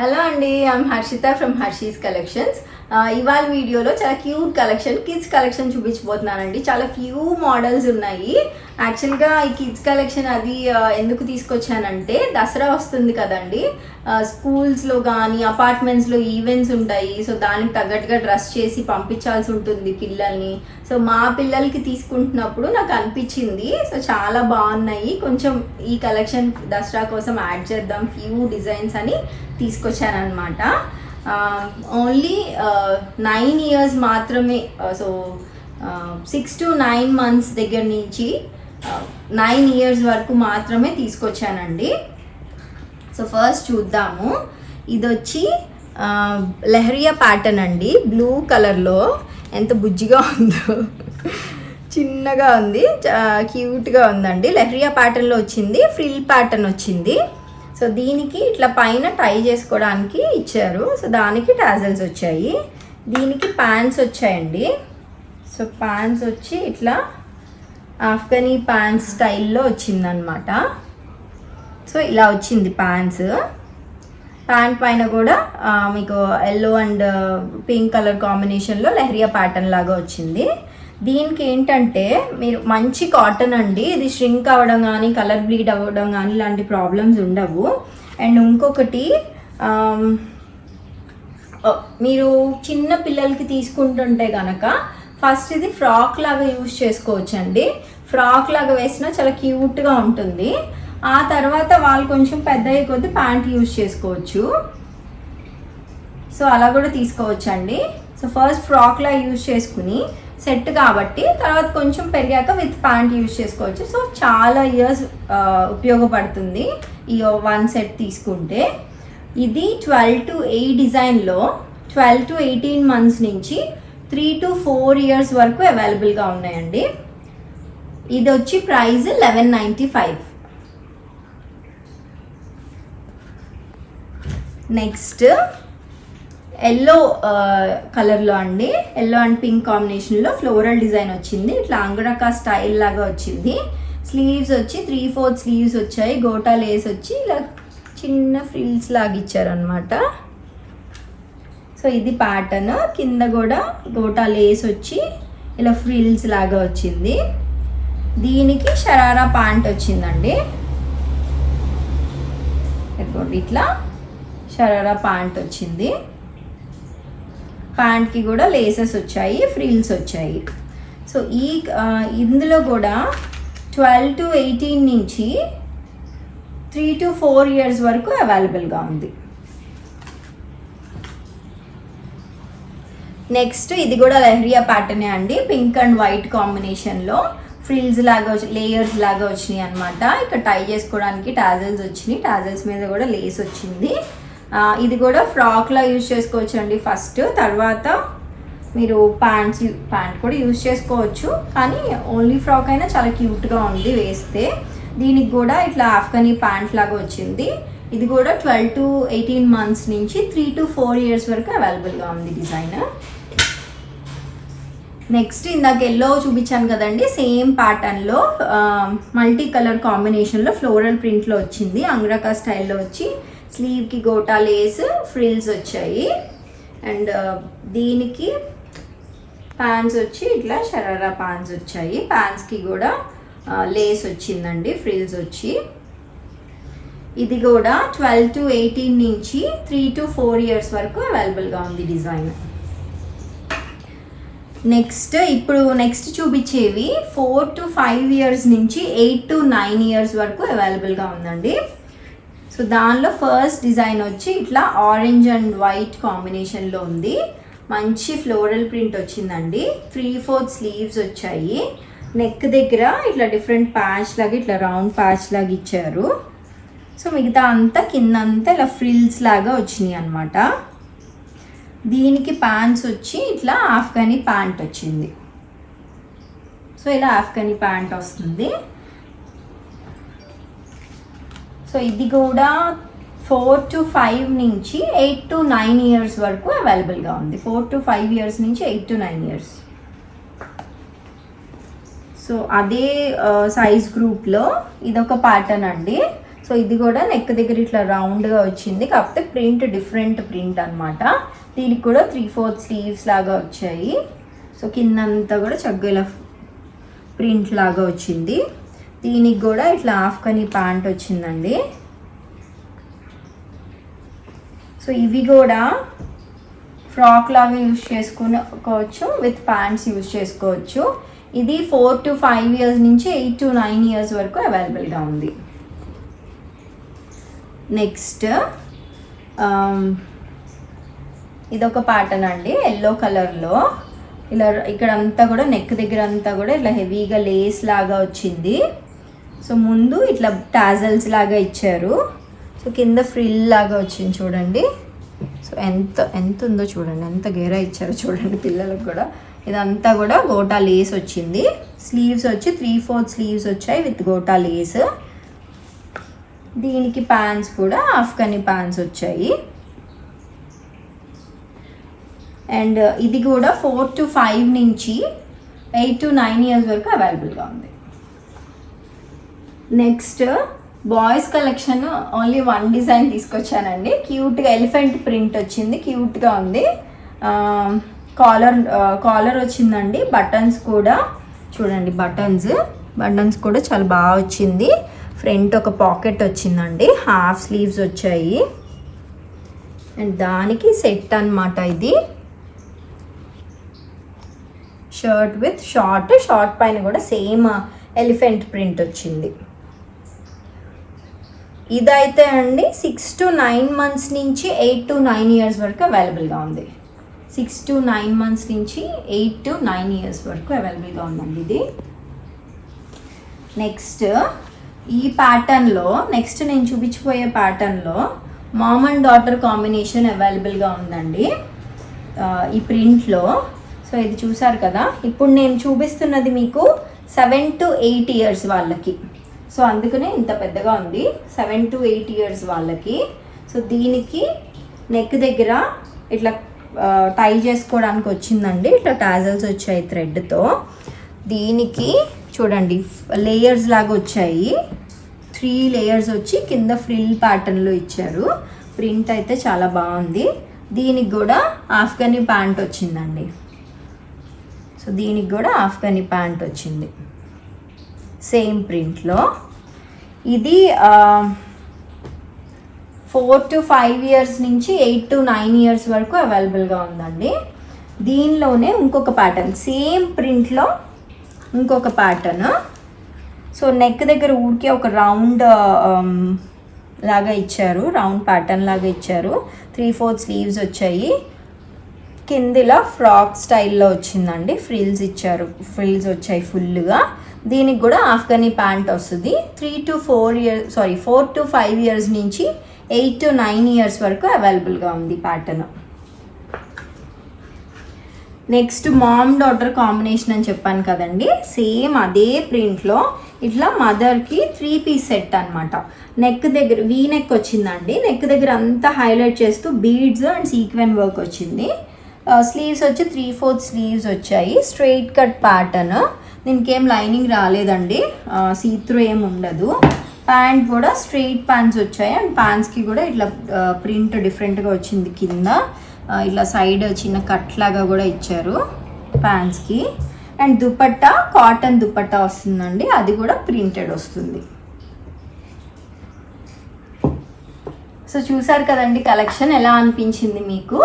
Hello అండి, I'm Harshitha from Harshi's collections. ఇవాళ వీడియోలో చాలా క్యూట్ కలెక్షన్, కిడ్స్ కలెక్షన్ చూపించబోతున్నానండి. చాలా ఫ్యూ మోడల్స్ ఉన్నాయి. యాక్చువల్గా ఈ కిడ్స్ కలెక్షన్ అది ఎందుకు తీసుకొచ్చానంటే, దసరా వస్తుంది కదండి, స్కూల్స్లో కానీ అపార్ట్మెంట్స్లో ఈవెంట్స్ ఉంటాయి. సో దానికి తగ్గట్టుగా డ్రెస్ చేసి పంపించాల్సి ఉంటుంది పిల్లల్ని. సో మా పిల్లలకి తీసుకుంటున్నప్పుడు నాకు అనిపించింది, సో చాలా బాగున్నాయి, కొంచెం ఈ కలెక్షన్ దసరా కోసం యాడ్ చేద్దాం ఫ్యూ డిజైన్స్ అని తీసుకొచ్చాను అనమాట. ఓన్లీ 9 years మాత్రమే. సో 6 to 9 months దగ్గర నుంచి 9 years వరకు మాత్రమే తీసుకొచ్చానండి. సో ఫస్ట్ చూద్దాము. ఇది వచ్చి లెహరియా ప్యాటర్న్ అండి, బ్లూ కలర్లో. ఎంత బుజ్జిగా ఉందో, చిన్నగా ఉంది, క్యూట్గా ఉందండి. లెహరియా ప్యాటర్న్లో వచ్చింది, ఫ్రిల్ ప్యాటర్న్ వచ్చింది. సో దీనికి ఇట్లా పైన టై చేసుకోవడానికి ఇచ్చారు. సో దానికి టాజల్స్ వచ్చాయి. దీనికి ప్యాంట్స్ వచ్చాయండి. సో ప్యాంట్స్ వచ్చి ఇట్లా ఆఫ్ఘనీ ప్యాంట్స్ స్టైల్లో వచ్చిందనమాట. సో ఇలా వచ్చింది ప్యాంట్స్. ప్యాంట్ పైన కూడా మీకు ఎల్లో అండ్ పింక్ కలర్ కాంబినేషన్లో లెహరియా ప్యాటర్న్ లాగా వచ్చింది. దీనికి ఏంటంటే, మీరు మంచి కాటన్ అండి, ఇది ష్రింక్ అవ్వడం కానీ కలర్ బ్లీడ్ అవ్వడం కానీ ఇలాంటి ప్రాబ్లమ్స్ ఉండవు. అండ్ ఇంకొకటి, మీరు చిన్న పిల్లలకి తీసుకుంటుంటే కనుక ఫస్ట్ ఇది ఫ్రాక్ లాగా యూజ్ చేసుకోవచ్చండి. ఫ్రాక్ లాగా వేసినా చాలా క్యూట్గా ఉంటుంది. ఆ తర్వాత వాళ్ళు కొంచెం పెద్ద అయ్యే కొద్దీ ప్యాంట్ యూజ్ చేసుకోవచ్చు. సో అలా కూడా తీసుకోవచ్చండి. సో ఫస్ట్ ఫ్రాక్లా యూజ్ చేసుకుని సెట్ కాబట్టి తర్వాత కొంచెం పెరిగాక విత్ ప్యాంట్ యూజ్ చేసుకోవచ్చు. సో చాలా ఇయర్స్ ఉపయోగపడుతుంది ఈ 1 set తీసుకుంటే. ఇది 12 to 8 డిజైన్లో 12 to 18 months నుంచి 3 to 4 years వరకు అవైలబుల్గా ఉన్నాయండి. ఇది వచ్చి ప్రైస్ 1195. నెక్స్ట్ ఎల్లో కలర్లో అండి, ఎల్లో అండ్ పింక్ కాంబినేషన్లో ఫ్లోరల్ డిజైన్ వచ్చింది. ఇట్లా అంగరకా స్టైల్ లాగా వచ్చింది. స్లీవ్స్ వచ్చి 3/4 స్లీవ్స్ వచ్చాయి. గోటా లేస్ వచ్చి ఇలా చిన్న ఫ్రిల్స్ లాగా ఇచ్చారనమాట. సో ఇది ప్యాటర్న్. కింద కూడా గోటా లేస్ వచ్చి ఇలా ఫ్రిల్స్ లాగా వచ్చింది. దీనికి షరారా ప్యాంట్ వచ్చిందండి. ఇట్లా షరారా ప్యాంట్ వచ్చింది. ప్యాంట్కి కూడా లేసెస్ వచ్చాయి, ఫ్రిల్స్ వచ్చాయి. సో ఇందులో కూడా 12 to 18 నుంచి 3 to 4 years వరకు అవైలబుల్గా ఉంది. నెక్స్ట్ ఇది కూడా లెహరియా ప్యాటర్నే అండి, పింక్ అండ్ వైట్ కాంబినేషన్లో ఫ్రిల్స్ లాగా లేయర్స్ లాగా వచ్చినాయి అనమాట. ఇక్కడ టై చేసుకోవడానికి టాజల్స్ వచ్చినాయి, టాజల్స్ మీద కూడా లేస్ వచ్చింది. ఇది కూడా ఫ్రాక్లా యూజ్ చేసుకోవచ్చు అండి ఫస్ట్. తర్వాత మీరు ప్యాంట్ కూడా యూజ్ చేసుకోవచ్చు, కానీ ఓన్లీ ఫ్రాక్ అయినా చాలా క్యూట్గా ఉంది వేస్తే. దీనికి కూడా ఇట్లా ఆఫ్ఘనీ ప్యాంట్ లాగా వచ్చింది. ఇది కూడా 12 to 18 months నుంచి 3 to 4 years వరకు అవైలబుల్గా ఉంది డిజైన్. నెక్స్ట్ ఇందాక ఎల్లో చూపించాను కదండి, సేమ్ ప్యాటర్న్లో మల్టీ కలర్ కాంబినేషన్లో ఫ్లోరల్ ప్రింట్లో వచ్చింది. అంగ్రకా స్టైల్లో వచ్చి స్లీవ్కి గోటా లేస్ ఫ్రిల్స్ వచ్చాయి. అండ్ దీనికి ప్యాంట్స్ వచ్చి ఇట్లా షరారా ప్యాంట్స్ వచ్చాయి. ప్యాంట్స్కి కూడా లేస్ వచ్చిందండి, ఫ్రిల్స్ వచ్చి. ఇది కూడా 12 to 18 నుంచి 3 to 4 years వరకు అవైలబుల్గా ఉంది డిజైన్. నెక్స్ట్ చూపించేవి 4 to 5 years నుంచి 8 to 9 years వరకు అవైలబుల్గా ఉందండి. సో దానిలో ఫస్ట్ డిజైన్ వచ్చి ఇట్లా ఆరెంజ్ అండ్ వైట్ కాంబినేషన్లో ఉంది. మంచి ఫ్లోరల్ ప్రింట్ వచ్చిందండి. 3/4 స్లీవ్స్ వచ్చాయి. నెక్ దగ్గర ఇట్లా డిఫరెంట్ ప్యాచ్ లాగా ఇట్లా రౌండ్ ప్యాచ్ లాగా ఇచ్చారు. సో మిగతా అంతా కిందంతా ఇలా ఫ్రిల్స్ లాగా వచ్చినాయి అనమాట. దీనికి ప్యాంట్స్ వచ్చి ఇట్లా ఆఫ్ఘనీ ప్యాంట్ వచ్చింది. సో ఇలా ఆఫ్ఘనీ ప్యాంట్ వస్తుంది. సో ఇది కూడా 4 to 5 నుంచి 8 to 9 years వరకు అవైలబుల్గా ఉంది. 4 to 5 years నుంచి 8 to 9 years. సో అదే సైజ్ గ్రూప్లో ఇదొక ప్యాటర్న్ అండి. సో ఇది కూడా నెక్ దగ్గర ఇట్లా రౌండ్గా వచ్చింది, కాకపోతే ప్రింట్ డిఫరెంట్ ప్రింట్ అనమాట. దీనికి కూడా 3/4 స్లీవ్స్ లాగా వచ్చాయి. సో కిందంతా కూడా చక్కగా ఇలా ప్రింట్ లాగా వచ్చింది. దీనికి కూడా ఇట్లా హాఫ్ కనీ ప్యాంట్ వచ్చిందండి. సో ఇవి కూడా ఫ్రాక్ లాగా యూజ్ చేసుకోవచ్చు, విత్ ప్యాంట్స్ యూజ్ చేసుకోవచ్చు. ఇది 4 to 5 years నుంచి 8 to 9 years వరకు అవైలబుల్గా ఉంది. నెక్స్ట్ ఇదొక ప్యాటర్న్ అండి, ఎల్లో కలర్లో. ఇలా ఇక్కడ అంతా కూడా నెక్ దగ్గర అంతా కూడా ఇట్లా హెవీగా లేస్ లాగా వచ్చింది. సో ముందు ఇట్లా టాజల్స్ లాగా ఇచ్చారు. సో కింద ఫ్రిల్ లాగా వచ్చింది చూడండి. సో ఎంత ఉందో చూడండి, ఎంత గేరా ఇచ్చారో చూడండి పిల్లలకు కూడా. ఇదంతా కూడా గోటా లేస్ వచ్చింది. స్లీవ్స్ వచ్చి 3/4 స్లీవ్స్ వచ్చాయి విత్ గోటా లేస్. దీనికి ప్యాంట్స్ కూడా ఆఫ్ఘనీ ప్యాంట్స్ వచ్చాయి. అండ్ ఇది కూడా 4 to 5 నుంచి 8 to 9 years వరకు అవైలబుల్గా ఉంది. Next boys collection only 1 design తీసుకొచ్చానండి. క్యూట్గా ఎలిఫెంట్ ప్రింట్ వచ్చింది, క్యూట్గా ఉంది. కాలర్ వచ్చిందండి. బటన్స్ కూడా చూడండి, బటన్స్ కూడా చాలా బాగా వచ్చింది. ఫ్రంట్ ఒక పాకెట్ వచ్చిందండి, హాఫ్ స్లీవ్స్ వచ్చాయి. అండ్ దానికి సెట్ అన్నమాట ఇది. షర్ట్ విత్ షార్ట్ పైన కూడా సేమ్ ఎలిఫెంట్ ప్రింట్ వచ్చింది. ఇదైతే అండి 6 to 9 months నుంచి 8 to 9 years వరకు అవైలబుల్గా ఉంది. 6 to 9 months నుంచి 8 to 9 years వరకు అవైలబుల్గా ఉందండి ఇది. నెక్స్ట్ ఈ ప్యాటర్న్లో, నెక్స్ట్ నేను చూపించిపోయే ప్యాటర్న్లో మామ్ అండ్ డాటర్ కాంబినేషన్ అవైలబుల్గా ఉందండి ఈ ప్రింట్లో. సో ఇది చూసారు కదా. ఇప్పుడు నేను చూపిస్తున్నది మీకు 7 to 8 years వాళ్ళకి. సో అందుకనే ఇంత పెద్దగా ఉంది, 7 to 8 years వాళ్ళకి. సో దీనికి నెక్ దగ్గర ఇట్లా టై చేసుకోవడానికి వచ్చిందండి. ఇట్లా టాజల్స్ వచ్చాయి థ్రెడ్తో. దీనికి చూడండి లేయర్స్ లాగా వచ్చాయి, 3 layers వచ్చి కింద ఫ్రిల్ ప్యాటర్న్లో ఇచ్చారు. ప్రింట్ అయితే చాలా బాగుంది. దీనికి కూడా ఆఫ్ఘనీ ప్యాంట్ వచ్చిందండి. సో దీనికి కూడా ఆఫ్ఘనీ ప్యాంట్ వచ్చింది సేమ్ ప్రింట్లో. ఇది 4 to 5 years నుంచి 8 to 9 years వరకు అవైలబుల్గా ఉందండి. దీనిలోనే ఇంకొక ప్యాటర్న్, సేమ్ ప్రింట్లో ఇంకొక ప్యాటర్న్. సో నెక్ దగ్గర ఊరికే ఒక రౌండ్ లాగా ఇచ్చారు, రౌండ్ ప్యాటర్న్ లాగా ఇచ్చారు. 3/4 స్లీవ్స్ వచ్చాయి. కిందిలా ఫ్రాక్ స్టైల్లో వచ్చిందండి, ఫ్రిల్స్ ఇచ్చారు, ఫ్రిల్స్ వచ్చాయి ఫుల్గా. దీనికి కూడా ఆఫ్ఘనీ ప్యాంట్ వస్తుంది. 4 to 5 years నుంచి 8 to 9 years వరకు అవైలబుల్గా ఉంది pattern. Next mom daughter combination అని చెప్పాను కదండి, సేమ్ అదే ప్రింట్లో ఇట్లా మదర్కి 3 piece సెట్ అనమాట. నెక్ దగ్గర వీ నెక్ వచ్చిందండి. నెక్ దగ్గర అంతా హైలైట్ చేస్తూ బీడ్స్ అండ్ సీక్వెన్ వర్క్ వచ్చింది. స్లీవ్స్ వచ్చి 3/4 స్లీవ్స్ వచ్చాయి. Straight cut pattern. దీనికి ఏం లైనింగ్ రాలేదండి, సీత్రూ ఏం ఉండదు. ప్యాంట్ కూడా స్ట్రైట్ ప్యాంట్స్ వచ్చాయి. అండ్ ప్యాంట్స్కి కూడా ఇట్లా ప్రింట్ డిఫరెంట్గా వచ్చింది. కింద ఇట్లా సైడ్ చిన్న కట్ లాగా కూడా ఇచ్చారు ప్యాంట్స్కి. అండ్ దుపట్టా కాటన్ దుపట్టా వస్తుందండి, అది కూడా ప్రింటెడ్ వస్తుంది. సో చూసారు కదండి కలెక్షన్, ఎలా అనిపించింది మీకు?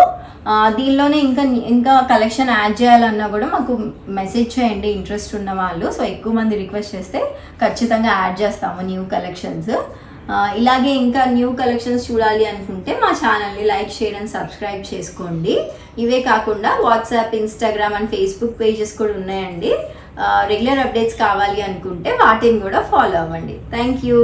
దీనిలోనే ఇంకా కలెక్షన్ యాడ్ చేయాలన్నా కూడా మాకు మెసేజ్ చేయండి ఇంట్రెస్ట్ ఉన్న వాళ్ళు. సో ఎక్కువ మంది రిక్వెస్ట్ చేస్తే ఖచ్చితంగా యాడ్ చేస్తాము న్యూ కలెక్షన్స్. ఇలాగే ఇంకా న్యూ కలెక్షన్స్ చూడాలి అనుకుంటే మా ఛానల్ని లైక్, షేర్ అండ్ సబ్స్క్రైబ్ చేసుకోండి. ఇవే కాకుండా WhatsApp, Instagram and Facebook pages కూడా ఉన్నాయండి. రెగ్యులర్ అప్డేట్స్ కావాలి అనుకుంటే వాటిని కూడా ఫాలో అవ్వండి. Thank you.